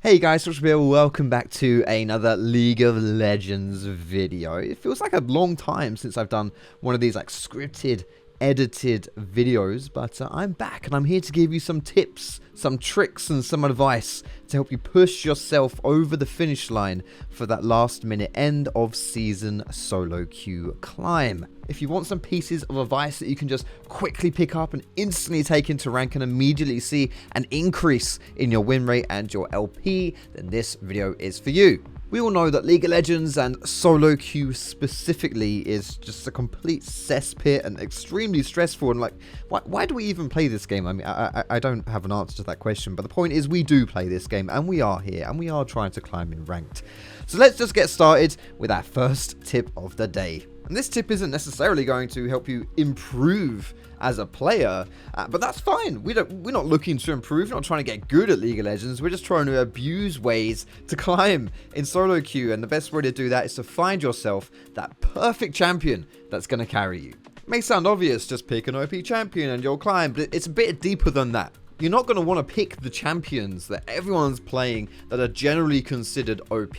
Hey guys, Foxdrop, welcome back to another League of Legends video. It feels like a long time since I've done one of these like scripted, edited videos, but I'm back and I'm here to give you some tips, some tricks and some advice to help you push yourself over the finish line for that last minute end of season solo queue climb. If you want some pieces of advice that you can just quickly pick up and instantly take into rank and immediately see an increase in your win rate and your LP, then this video is for you. We all know that League of Legends and solo queue specifically is just a complete cesspit and extremely stressful, and like, why do we even play this game? I mean, I don't have an answer to that question, but the point is we do play this game and we are here and we are trying to climb in ranked. So let's just get started with our first tip of the day. And this tip isn't necessarily going to help you improve as a player, but that's fine. We're not looking to improve, we're not trying to get good at League of Legends, we're just trying to abuse ways to climb in solo queue, and the best way to do that is to find yourself that perfect champion that's going to carry you. It may sound obvious, just pick an OP champion and you'll climb, but it's a bit deeper than that. You're not going to want to pick the champions that everyone's playing that are generally considered OP.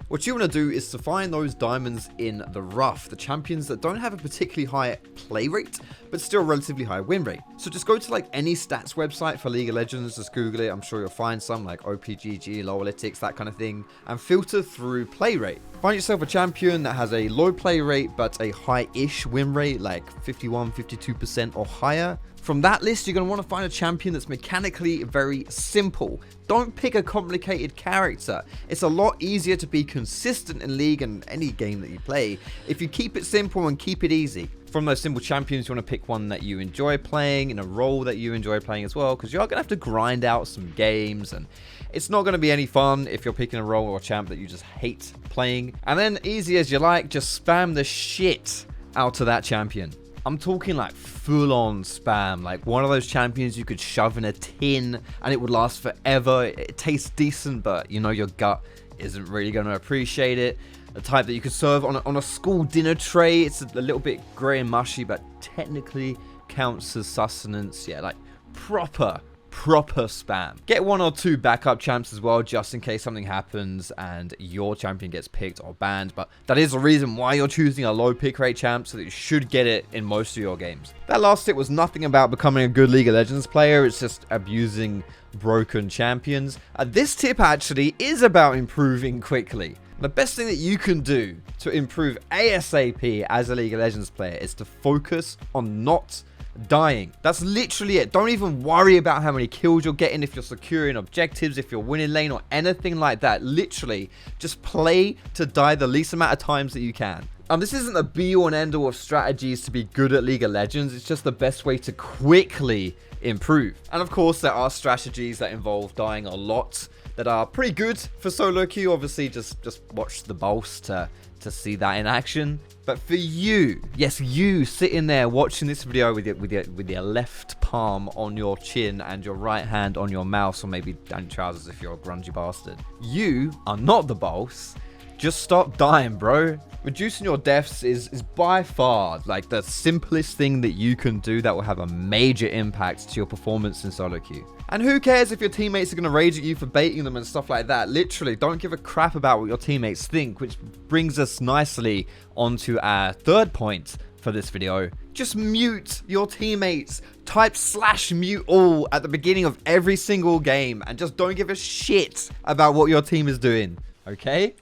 What you want to do is to find those diamonds in the rough, the champions that don't have a particularly high play rate, but still a relatively high win rate. So just go to like any stats website for League of Legends, just Google it, I'm sure you'll find some like OPGG, Lowalytics, that kind of thing, and filter through play rate. Find yourself a champion that has a low play rate but a high-ish win rate, like 51, 52% or higher. From that list, you're going to want to find a champion that's mechanically very simple. Don't pick a complicated character. It's a lot easier to be consistent in League and any game that you play if you keep it simple and keep it easy. From those simple champions, you want to pick one that you enjoy playing in a role that you enjoy playing as well, because you're going to have to grind out some games, and it's not going to be any fun if you're picking a role or a champ that you just hate playing. And then, easy as you like, just spam the shit out of that champion. I'm talking like full-on spam, like one of those champions you could shove in a tin and it would last forever. It tastes decent, but you know your gut isn't really going to appreciate it. The type that you could serve on a school dinner tray. It's a little bit grey and mushy, but technically counts as sustenance. Yeah, like proper spam. Get one or two backup champs as well, just in case something happens and your champion gets picked or banned, but that is the reason why you're choosing a low pick rate champ, so that you should get it in most of your games. That last tip was nothing about becoming a good League of Legends player, it's just abusing broken champions. This tip actually is about improving quickly. The best thing that you can do to improve ASAP as a League of Legends player is to focus on not dying. That's literally it. Don't even worry about how many kills you're getting, if you're securing objectives, if you're winning lane or anything like that. Literally just play to die the least amount of times that you can. And this isn't the be all and end all of strategies to be good at League of Legends, it's just the best way to quickly improve. And of course there are strategies that involve dying a lot that are pretty good for solo queue. Obviously just watch the boss to see that in action. But for you, yes, you sitting there watching this video with your left palm on your chin and your right hand on your mouse, or maybe down your trousers if you're a grungy bastard, you are not the boss. Just stop dying, bro. Reducing your deaths is by far like the simplest thing that you can do that will have a major impact to your performance in solo queue. And who cares if your teammates are going to rage at you for baiting them and stuff like that? Literally, don't give a crap about what your teammates think, which brings us nicely onto our third point for this video. Just mute your teammates. Type /mute all at the beginning of every single game and just don't give a shit about what your team is doing, okay?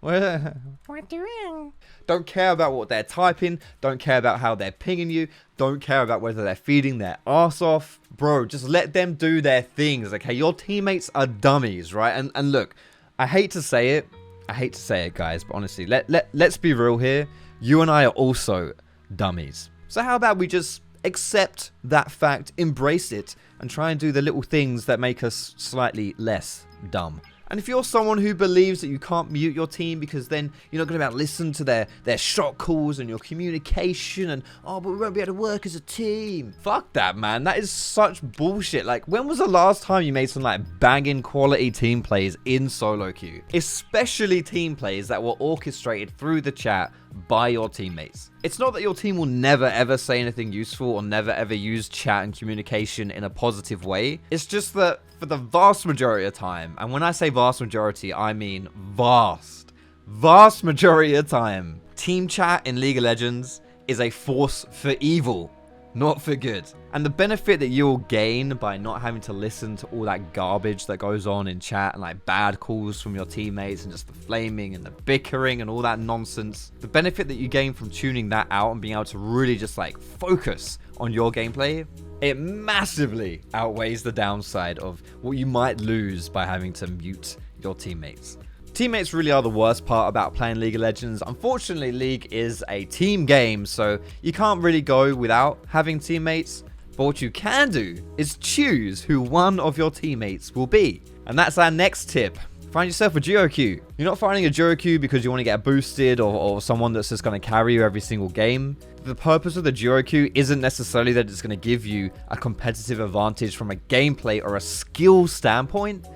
What doing? Don't care about what they're typing. Don't care about how they're pinging you. Don't care about whether they're feeding their ass off. Bro, just let them do their things, okay? Your teammates are dummies, right? And look, I hate to say it, guys, but honestly, let's be real here. You and I are also dummies. So how about we just accept that fact, embrace it, and try and do the little things that make us slightly less dumb. And if you're someone who believes that you can't mute your team because then you're not going to be able to listen to their shot calls and your communication and, oh, but we won't be able to work as a team. Fuck that, man. That is such bullshit. Like, when was the last time you made some, like, banging quality team plays in solo queue? Especially team plays that were orchestrated through the chat by your teammates. It's not that your team will never ever say anything useful or never ever use chat and communication in a positive way. It's just that for the vast majority of time, and when I say vast majority, I mean vast majority of time, team chat in League of Legends is a force for evil, not for good. And the benefit that you'll gain by not having to listen to all that garbage that goes on in chat and like bad calls from your teammates and just the flaming and the bickering and all that nonsense, the benefit that you gain from tuning that out and being able to really just like focus on your gameplay, it massively outweighs the downside of what you might lose by having to mute your teammates. Teammates really are the worst part about playing League of Legends. Unfortunately, League is a team game, so you can't really go without having teammates. But what you can do is choose who one of your teammates will be. And that's our next tip. Find yourself a duo queue. You're not finding a duo queue because you want to get boosted or someone that's just going to carry you every single game. The purpose of the duo queue isn't necessarily that it's going to give you a competitive advantage from a gameplay or a skill standpoint.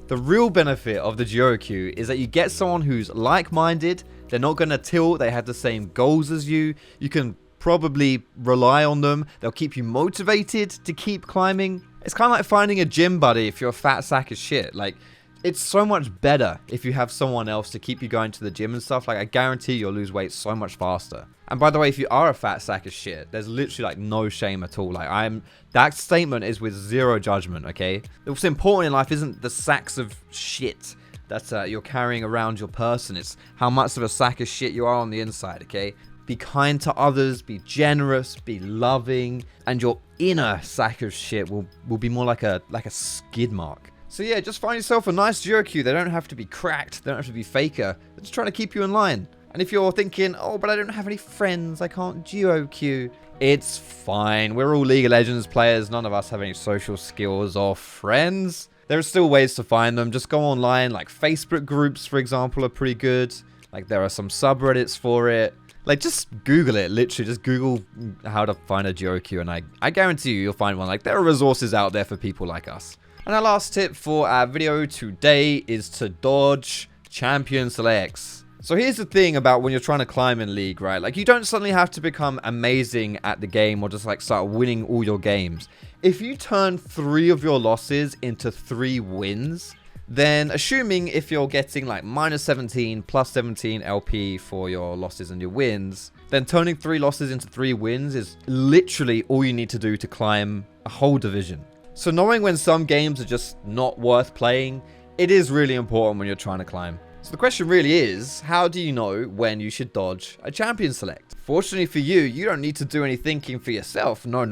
The real benefit of the duo queue is that you get someone who's like-minded. They're not going to tilt. They have the same goals as you. You can probably rely on them. They'll keep you motivated to keep climbing. It's kind of like finding a gym buddy if you're a fat sack of shit. Like, it's so much better if you have someone else to keep you going to the gym and stuff. Like, I guarantee you'll lose weight so much faster. And by the way, if you are a fat sack of shit, there's literally like no shame at all. Like, that statement is with zero judgment, okay? What's important in life isn't the sacks of shit that you're carrying around your person. It's how much of a sack of shit you are on the inside, okay? Be kind to others, be generous, be loving, and your inner sack of shit will be more like a skid mark. So yeah, just find yourself a nice duo queue. They don't have to be cracked. They don't have to be faker. They're just trying to keep you in line. And if you're thinking, oh, but I don't have any friends, I can't duo queue, it's fine. We're all League of Legends players. None of us have any social skills or friends. There are still ways to find them. Just go online. Like Facebook groups, for example, are pretty good. Like there are some subreddits for it. Like, just Google it, literally. Just Google how to find a duo queue, and I guarantee you'll find one. Like, there are resources out there for people like us. And our last tip for our video today is to dodge champion selects. So here's the thing about when you're trying to climb in League, right? Like, you don't suddenly have to become amazing at the game or just, like, start winning all your games. If you turn 3 of your losses into 3 wins, then assuming if you're getting like -17, +17 LP for your losses and your wins, then turning 3 losses into 3 wins is literally all you need to do to climb a whole division. So knowing when some games are just not worth playing, it is really important when you're trying to climb. So the question really is, how do you know when you should dodge a champion select? Fortunately for you, you don't need to do any thinking for yourself. No.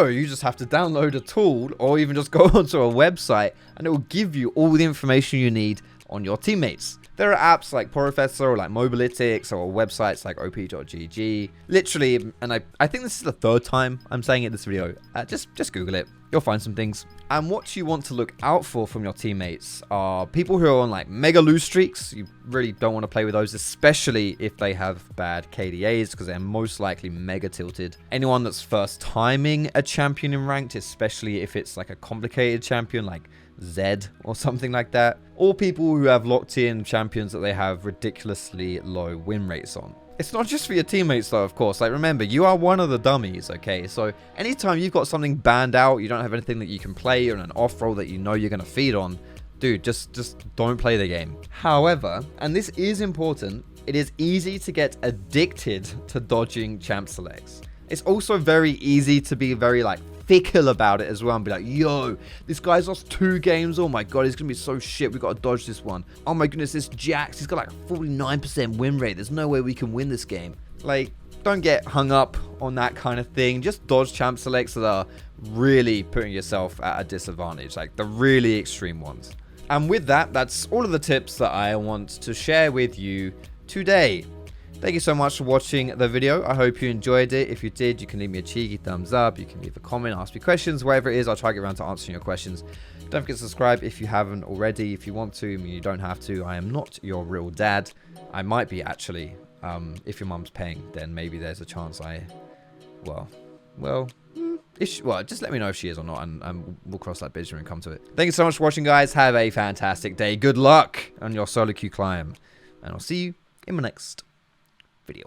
You just have to download a tool or even just go onto a website and it will give you all the information you need on your teammates. There are apps like Professor or like Mobalytics or websites like op.gg. Literally, and I think this is the 3rd time I'm saying it in this video. Just Google it. You'll find some things. And what you want to look out for from your teammates are people who are on like mega lose streaks. You really don't want to play with those, especially if they have bad KDAs because they're most likely mega tilted. Anyone that's first timing a champion in ranked, especially if it's like a complicated champion like Zed or something like that. Or people who have locked in champions that they have ridiculously low win rates on. It's not just for your teammates though, of course. Like, remember, you are one of the dummies, okay? So anytime you've got something banned out, you don't have anything that you can play or an off roll that you know you're going to feed on, dude, just don't play the game. However, and this is important, it is easy to get addicted to dodging champ selects. It's also very easy to be very like fickle about it as well and be like, yo, this guy's lost 2 games. Oh my god, he's gonna be so shit. We gotta dodge this one. Oh my goodness, this Jax, he's got like a 49% win rate. There's no way we can win this game. Like, don't get hung up on that kind of thing. Just dodge champ selects that are really putting yourself at a disadvantage, like the really extreme ones. And with that, that's all of the tips that I want to share with you today. Thank you so much for watching the video. I hope you enjoyed it. If you did, you can leave me a cheeky thumbs up. You can leave a comment, ask me questions, whatever it is. I'll try to get around to answering your questions. Don't forget to subscribe if you haven't already. If you want to, I mean, you don't have to. I am not your real dad. I might be, actually. If your mum's paying, then maybe there's a chance just let me know if she is or not, and we'll cross that bridge when we come to it. Thank you so much for watching, guys. Have a fantastic day. Good luck on your solo queue climb. And I'll see you in my next video.